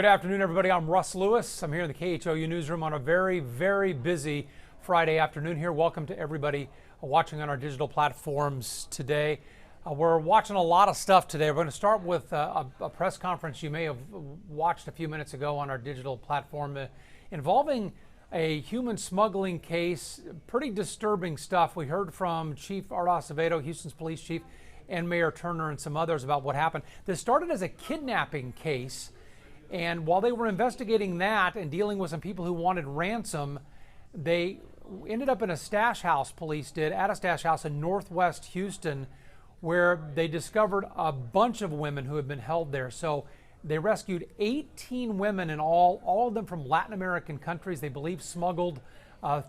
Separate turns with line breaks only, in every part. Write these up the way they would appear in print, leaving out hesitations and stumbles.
Good afternoon, everybody. I'm Russ Lewis. I'm here in the KHOU newsroom on a very, very busy Friday afternoon here. Welcome to everybody watching on our digital platforms today. We're watching a lot of stuff today. We're going to start with a press conference you may have watched a few minutes ago on our digital platform involving a human smuggling case. Pretty disturbing stuff. We heard from Chief Art Acevedo, Houston's police chief, and Mayor Turner and some others about what happened. This started as a kidnapping case. And while they were investigating that and dealing with some people who wanted ransom, they ended up in a stash house, police did, at a stash house in northwest Houston, where they discovered a bunch of women who had been held there. So they rescued 18 women in all of them from Latin American countries, they believe smuggled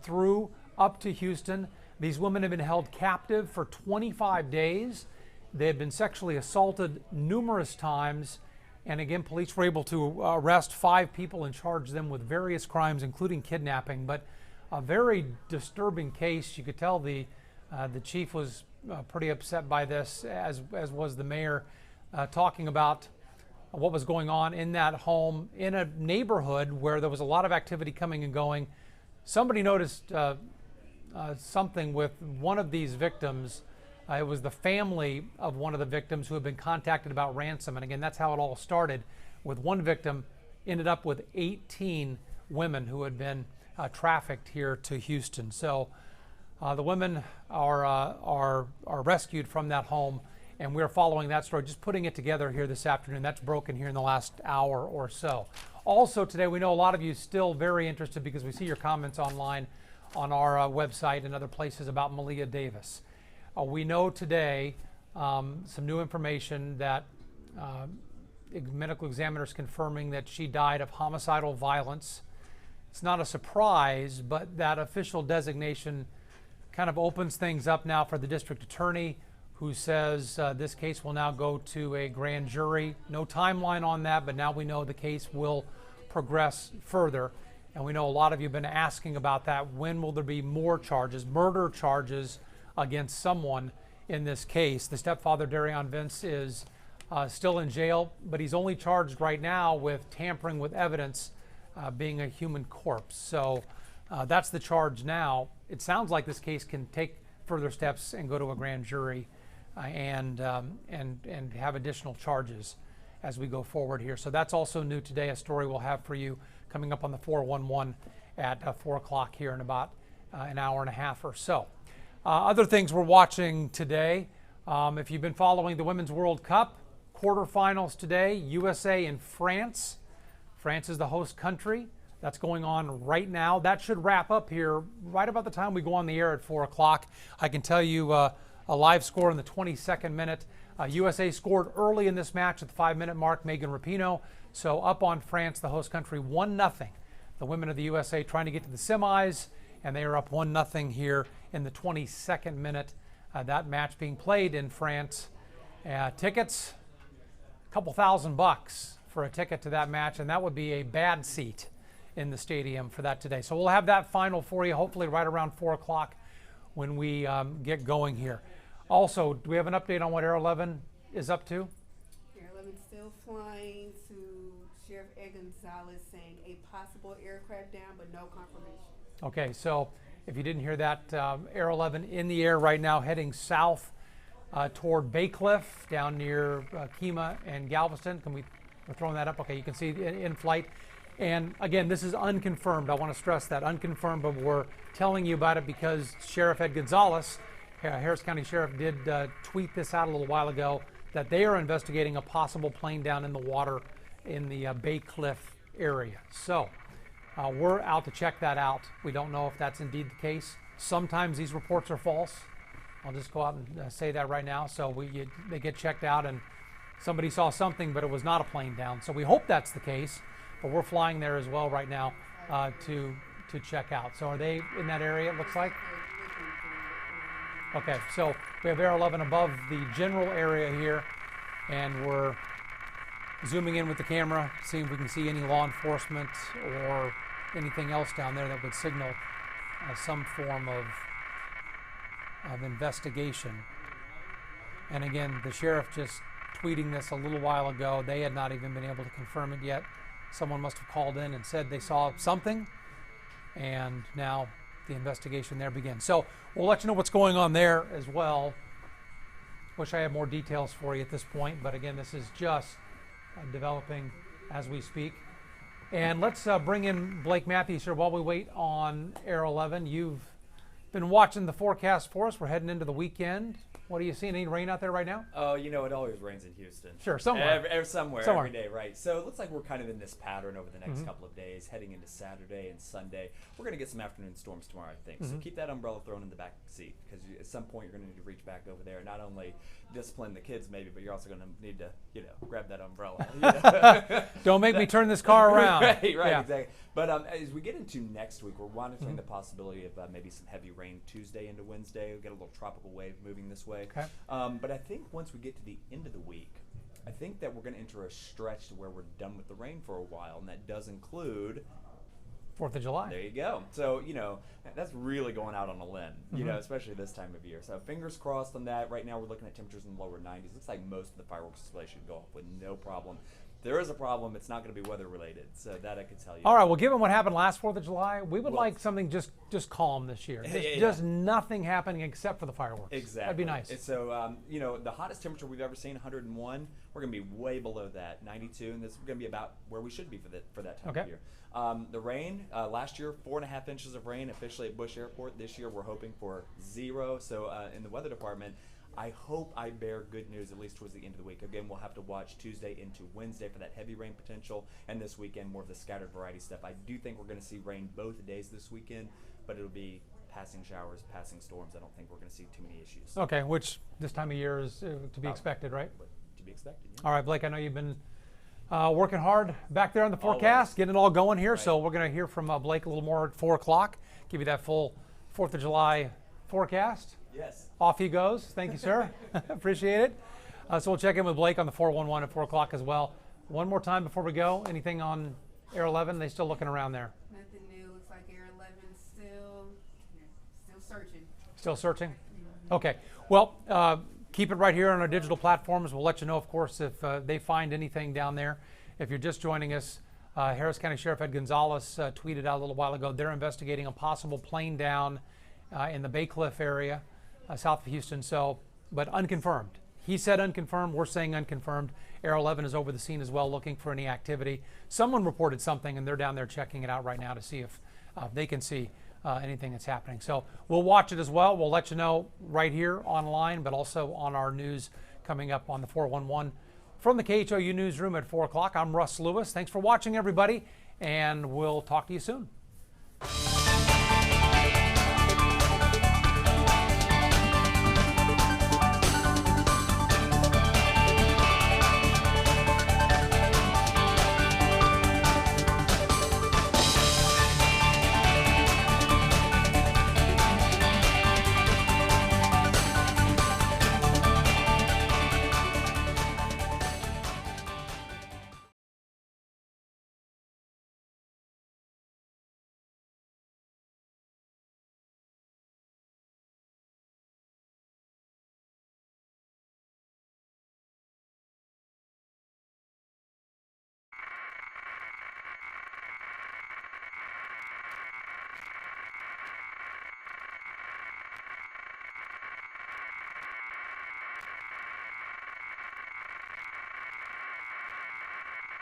through up to Houston. These women have been held captive for 25 days. They had been sexually assaulted numerous times. And again, police were able to arrest 5 people and charge them with various crimes, including kidnapping. But a very disturbing case. You could tell the chief was pretty upset by this, as was the mayor, talking about what was going on in that home in a neighborhood where there was a lot of activity coming and going. Somebody noticed something with one of these victims. It was the family of one of the victims who had been contacted about ransom. And again, that's how it all started, with one victim, ended up with 18 women who had been trafficked here to Houston. So the women are rescued from that home, and we're following that story, just putting it together here this afternoon. That's broken here in the last hour or so. Also today, we know a lot of you still very interested, because we see your comments online on our website and other places, about Maleah Davis. We know today some new information that medical examiners confirming that she died of homicidal violence. It's not a surprise, but that official designation kind of opens things up now for the district attorney, who says this case will now go to a grand jury. No timeline on that, but now we know the case will progress further. And we know a lot of you have been asking about that. When will there be more charges, murder charges, against someone in this case? The stepfather, Darion Vince, is still in jail, but he's only charged right now with tampering with evidence, being a human corpse. So that's the charge now. It sounds like this case can take further steps and go to a grand jury and have additional charges as we go forward here. So that's also new today, a story we'll have for you coming up on the 411 at 4 o'clock here in about an hour and a half or so. Other things we're watching today, if you've been following the Women's World Cup, quarterfinals today, USA and France. France is the host country. That's going on right now. That should wrap up here right about the time we go on the air at 4 o'clock. I can tell you a live score in the 22nd minute. USA scored early in this match at the 5-minute mark, Megan Rapinoe. So up on France, the host country, 1-0. The women of the USA trying to get to the semis, and they are up 1-0 here in the 22nd minute. That match being played in France. Tickets, a couple $1,000 for a ticket to that match, and that would be a bad seat in the stadium for that today. So we'll have that final for you, hopefully right around 4 o'clock when we get going here. Also, do we have an update on what Air 11 is up to?
Air 11 still flying, to Sheriff Ed Gonzalez saying a possible aircraft down, but no confirmation.
Okay, so if you didn't hear that, Air 11 in the air right now, heading south toward Baycliff, down near Kemah and Galveston. We're throwing that up. Okay, you can see in flight. And again, this is unconfirmed. I want to stress that, unconfirmed, but we're telling you about it because Sheriff Ed Gonzalez, Harris County Sheriff, did tweet this out a little while ago, that they are investigating a possible plane down in the water in the Baycliff area. So we're out to check that out. We don't know if that's indeed the case. Sometimes these reports are false. I'll just go out and say that right now. So they get checked out, and somebody saw something, but it was not a plane down. So we hope that's the case, but we're flying there as well right now to check out. So are they in that area, it looks like? Okay, so we have Air 11 above the general area here, and we're zooming in with the camera, seeing if we can see any law enforcement or anything else down there that would signal some form of investigation. And again, the sheriff just tweeting this a little while ago. They had not even been able to confirm it yet. Someone must have called in and said they saw something, and now the investigation there begins. So we'll let you know what's going on there as well. Wish I had more details for you at this point, but again, this is just developing as we speak. And let's bring in Blake Matthews here while we wait on Air 11. You've been watching the forecast for us. We're heading into the weekend. What are you seeing? Any rain out there right now?
Oh, you know, it always rains in Houston.
Sure, somewhere.
Somewhere, every day, right? So it looks like we're kind of in this pattern over the next couple of days, heading into Saturday and Sunday. We're going to get some afternoon storms tomorrow, I think. So keep that umbrella thrown in the back seat, because at some point you're going to need to reach back over there, not only discipline the kids maybe, but you're also going to need to, you know, grab that umbrella. You know?
Don't make me turn this car around.
Right,
Yeah.
exactly. But as we get into next week, we're monitoring the possibility of maybe some heavy rain Tuesday into Wednesday. We'll get a little tropical wave moving this way.
Okay.
But I think once we get to the end of the week, I think that we're going to enter a stretch to where we're done with the rain for a while, and that does include
4th of July.
There you go. So, you know, that's really going out on a limb, you know, especially this time of year. So fingers crossed on that. Right now we're looking at temperatures in the lower 90s. Looks like most of the fireworks display should go off with no problem. If there is a problem, it's not going to be weather related. So that I can tell you.
All right. Well, given what happened last 4th of July, we would
Well,
like something just calm this year.
Yeah.
Just nothing happening except for the fireworks.
Exactly.
That'd be nice.
And so, you know, the hottest temperature we've ever seen, 101. We're going to be way below that, 92, and this is going to be about where we should be for that time of year. The rain, last year, 4.5 inches of rain officially at Bush Airport. This year, we're hoping for 0. So, in the weather department, I hope I bear good news at least towards the end of the week. Again, we'll have to watch Tuesday into Wednesday for that heavy rain potential, and this weekend more of the scattered variety stuff. I do think we're going to see rain both days this weekend, but it'll be passing showers, passing storms. I don't think we're going to see too many issues.
Okay, which this time of year is to be expected, right?
To be expected. Yeah.
All right, Blake, I know you've been working hard back there on the forecast, getting it all going here.
Right.
So we're going to hear from Blake a little more at 4 o'clock, give you that full 4th of July forecast.
Yes.
Off he goes. Thank you, sir. Appreciate it. So we'll check in with Blake on the 411 at 4 o'clock as well. One more time before we go. Anything on Air 11? They still looking around there?
Nothing new. Looks like Air 11 still searching.
Still searching? Okay. Well, keep it right here on our digital platforms. We'll let you know, of course, if they find anything down there. If you're just joining us, Harris County Sheriff Ed Gonzalez tweeted out a little while ago they're investigating a possible plane down in the Bay Cliff area south of Houston, but unconfirmed. He said unconfirmed. We're saying unconfirmed. Air 11 is over the scene as well, looking for any activity. Someone reported something, and they're down there checking it out right now to see if they can see anything that's happening. So we'll watch it as well. We'll let you know right here online, but also on our news coming up on the 411. From the KHOU newsroom at 4 o'clock, I'm Russ Lewis. Thanks for watching, everybody, and we'll talk to you soon.